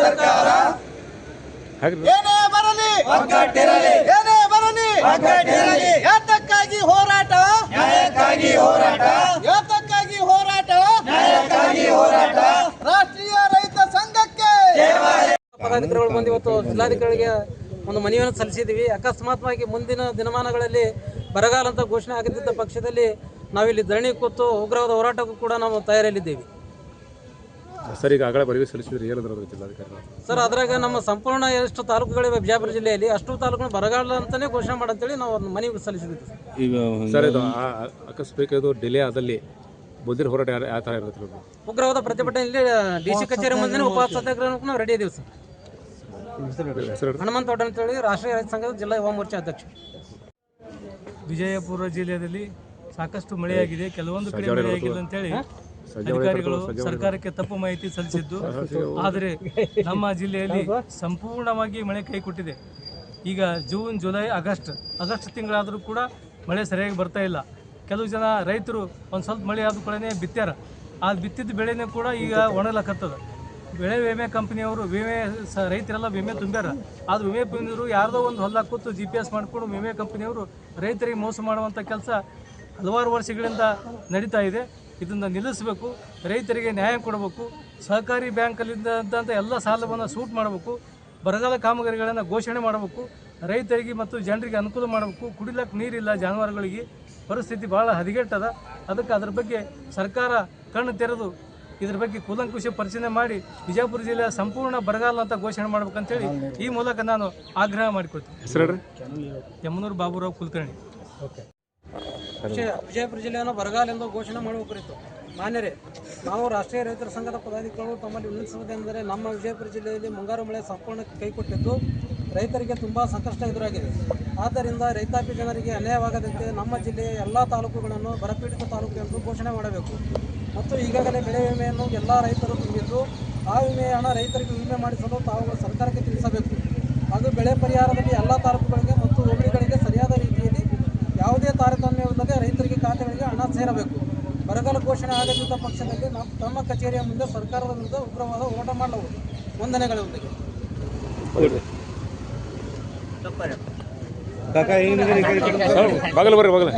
ಸರ್ಕಾರ ಏನೇ ಬರಲಿ ಒಗ್ಗಟ್ಟಿರಲಿ, ಏನೇ ಬರಲಿ ಒಗ್ಗಟ್ಟಿರಲಿ. ಯಾತಕ್ಕಾಗಿ ಹೋರಾಟ, ನ್ಯಾಯಕ್ಕಾಗಿ ಹೋರಾಟ, ಯಾತಕ್ಕಾಗಿ ಹೋರಾಟ, ನ್ಯಾಯಕ್ಕಾಗಿ ಹೋರಾಟ. ರಾಷ್ಟ್ರೀಯ ರೈತ ಸಂಘಕ್ಕೆ ಪದಾಧಿಕಾರಿಗಳು ಬಂದು ಇವತ್ತು ಜಿಲ್ಲಾಧಿಕಾರಿಗೆ ಒಂದು ಮನವಿಯನ್ನು ಸಲ್ಲಿಸಿದ್ದೀವಿ. ಅಕಸ್ಮಾತ್ವಾಗಿ ಮುಂದಿನ ದಿನಮಾನಗಳಲ್ಲಿ ಬರಗಾಲ ಅಂತ ಘೋಷಣೆ ಆಗದಿದ್ದ ಪಕ್ಷದಲ್ಲಿ ನಾವಿಲ್ಲಿ ಧರಣಿ ಕೂತು ಉಗ್ರವಾದ ಹೋರಾಟಕ್ಕೂ ಕೂಡ ನಾವು ತಯಾರಲ್ಲಿದ್ದೇವೆ. ಸರ್, ಈಗ ಆಗಲೇ ಮನವಿ ಸಲ್ಲಿಸಿದ್ರೆ ಏನಾದರೂ ಜಿಲ್ಲಾಧಿಕಾರಿ ಸರ್, ಅದ್ರಾಗ ನಮ್ಮ ಸಂಪೂರ್ಣ ಎಷ್ಟು ತಾಲೂಕುಗಳಿವೆ ಬಿಜಾಪುರ ಜಿಲ್ಲೆಯಲ್ಲಿ ಅಷ್ಟು ತಾಲೂಕು ಬರಗಾಲ ಅಂತಲೇ ಘೋಷಣೆ ಮಾಡಂತೇಳಿ ನಾವು ಒಂದು ಮನವಿ ಸಲ್ಲಿಸಿದ್ದೀವಿ. ಈಗ ಸರ್, ಇದು ಅಕಸ್ಮಾತ್ ಇದು ಡಿಲೇ ಆದಲ್ಲಿ ಮುಂದಿನ ಹೋರಾಟ ಯಾವ ಥರ ಇರುತ್ತೆ? ಉಗ್ರವಾದ ಪ್ರತಿಭಟನೆಯಲ್ಲಿ DC ಕಚೇರಿ ಮುಂದೆ ಉಪವಾಸ ಸತ್ಯಾಗ್ರಹಕ್ಕೂ ನಾವು ರೆಡಿ ಇದ್ದೀವಿ ಸರ್. ಹನುಮಂತಗೌಡ ಅಂತೇಳಿ ರಾಷ್ಟ್ರೀಯ ರೈತ ಸಂಘದ ಜಿಲ್ಲಾ ಯುವ ಮೋರ್ಚಾ ಅಧ್ಯಕ್ಷ. ವಿಜಯಪುರ ಜಿಲ್ಲೆಯಲ್ಲಿ ಸಾಕಷ್ಟು ಮಳೆಯಾಗಿದೆ, ಕೆಲವೊಂದು ಕಡೆ ಮಳೆಯಾಗಿಲ್ಲ ಅಂತೇಳಿ ಅಧಿಕಾರಿಗಳು ಸರ್ಕಾರಕ್ಕೆ ತಪ್ಪು ಮಾಹಿತಿ ಸಲ್ಲಿಸಿದ್ದು. ಆದರೆ ನಮ್ಮ ಜಿಲ್ಲೆಯಲ್ಲಿ ಸಂಪೂರ್ಣವಾಗಿ ಮಳೆ ಕೈಕೊಟ್ಟಿದೆ. ಈಗ ಜೂನ್, ಜುಲೈ, ಆಗಸ್ಟ್ ತಿಂಗಳಾದರೂ ಕೂಡ ಮಳೆ ಸರಿಯಾಗಿ ಬರ್ತಾ ಇಲ್ಲ. ಕೆಲವು ಜನ ರೈತರು ಒಂದು ಸ್ವಲ್ಪ ಮಳೆ ಆದ ಕೂಡಲೇ ಬಿತ್ತ್ಯಾರ. ಆ ಬಿತ್ತಿದ ಬೆಳೆನೇ ಕೂಡ ಈಗ ಒಣಗ್ಲಕ್ಕತ್ತದ. ಬೆಳೆ ವಿಮೆ ಕಂಪನಿಯವರು ರೈತರೆಲ್ಲ ವಿಮೆ ತುಂಬ್ಯಾರ. ಆದ್ರೆ ವಿಮೆ ಕಂಪನಿಯವರು ಯಾರ್ದೋ ಒಂದು ಹೊಲ ಕೂತು GPS ಮಾಡಿಕೊಂಡು ವಿಮೆ ಕಂಪನಿಯವರು ರೈತರಿಗೆ ಮೋಸ ಮಾಡುವಂಥ ಕೆಲಸ ಹಲವಾರು ವರ್ಷಗಳಿಂದ ನಡೀತಾ ಇದೆ. ಇದನ್ನು ನಿಲ್ಲಿಸಬೇಕು, ರೈತರಿಗೆ ನ್ಯಾಯ ಕೊಡಬೇಕು, ಸಹಕಾರಿ ಬ್ಯಾಂಕಲ್ಲಿದ್ದಂಥ ಎಲ್ಲ ಸಾಲವನ್ನು ಸೂಟ್ ಮಾಡಬೇಕು, ಬರಗಾಲ ಕಾಮಗಾರಿಗಳನ್ನು ಘೋಷಣೆ ಮಾಡಬೇಕು, ರೈತರಿಗೆ ಮತ್ತು ಜನರಿಗೆ ಅನುಕೂಲ ಮಾಡಬೇಕು. ಕುಡಿಲಕ್ಕೆ ನೀರಿಲ್ಲ, ಜಾನುವಾರುಗಳಿಗೆ ಪರಿಸ್ಥಿತಿ ಭಾಳ ಹದಗೆಟ್ಟದ. ಅದಕ್ಕೆ ಅದ್ರ ಬಗ್ಗೆ ಸರ್ಕಾರ ಕಣ್ಣು ತೆರೆದು ಇದ್ರ ಬಗ್ಗೆ ಕೂಲಂಕುಷ ಪರಿಶೀಲನೆ ಮಾಡಿ ವಿಜಯಪುರ ಜಿಲ್ಲೆಯ ಸಂಪೂರ್ಣ ಬರಗಾಲ ಅಂತ ಘೋಷಣೆ ಮಾಡ್ಬೇಕಂತೇಳಿ ಈ ಮೂಲಕ ನಾನು ಆಗ್ರಹ ಮಾಡಿಕೊಳ್ತೀನಿ. ಯಮನೂರು ಬಾಬುರಾವ್ ಕುಲಕರ್ಣಿ. ವಿಜಯಪುರ ಜಿಲ್ಲೆಯನ್ನು ಬರಗಾಲ ಎಂದು ಘೋಷಣೆ ಮಾಡುವ ಕುರಿತು ಮಾನ್ಯರೇ, ನಾವು ರಾಷ್ಟ್ರೀಯ ರೈತರ ಸಂಘದ ಪದಾಧಿಕಾರಿಗಳು ತಮ್ಮಲ್ಲಿ ವಿನಂತಿಸುವುದೆಂದರೆ, ನಮ್ಮ ವಿಜಯಪುರ ಜಿಲ್ಲೆಯಲ್ಲಿ ಮುಂಗಾರು ಮಳೆ ಸಂಪೂರ್ಣ ಕೈಕೊಟ್ಟಿದ್ದು ರೈತರಿಗೆ ತುಂಬ ಸಂಕಷ್ಟ ಎದುರಾಗಿದೆ. ಆದ್ದರಿಂದ ರೈತಾಪಿ ಜನರಿಗೆ ಅನ್ಯಾಯವಾಗದಂತೆ ನಮ್ಮ ಜಿಲ್ಲೆಯ ಎಲ್ಲ ತಾಲೂಕುಗಳನ್ನು ಬರಪೀಡಿತ ತಾಲೂಕು ಎಂದು ಘೋಷಣೆ ಮಾಡಬೇಕು ಮತ್ತು ಈಗಾಗಲೇ ಬೆಳೆ ವಿಮೆಯನ್ನು ಎಲ್ಲ ರೈತರು ತುಂಬಿದ್ದು ಆ ವಿಮೆಯ ಹಣ ರೈತರಿಗೆ ವಿಮೆ ಮಾಡಿಸಲು ತಾವುಗಳು ಸರ್ಕಾರಕ್ಕೆ ತಿಳಿಸಬೇಕು. ಹಾಗೂ ಬೆಳೆ ಪರಿಹಾರದಲ್ಲಿ ಎಲ್ಲ ತಾಲೂಕುಗಳಿಗೆ ಮತ್ತು ಹೋಬಳಿಗಳಿಗೆ ಸರಿಯಾದ ರೀತಿಯಲ್ಲಿ ಯಾವುದೇ ತಾರತಮ್ಯವಿಲ್ಲದೆ ರೈತರಿಗೆ ಖಾತೆಗಳಿಗೆ ಹಣ ಸೇರಬೇಕು. ಬರಗಾಲ ಘೋಷಣೆ ಆಗದಿದ್ದ ಪಕ್ಷದಲ್ಲಿ ತಮ್ಮ ಕಚೇರಿಯ ಮುಂದೆ ಸರ್ಕಾರದ ವಿರುದ್ಧ ಉಗ್ರವಾದ ಹೋರಾಟ ಮಾಡಲಾಗುವುದು. ವಂದನೆಗಳೊಂದಿಗೆ ಬಾಗಲ ಬರ್ರಿ ಬಾಗಲ.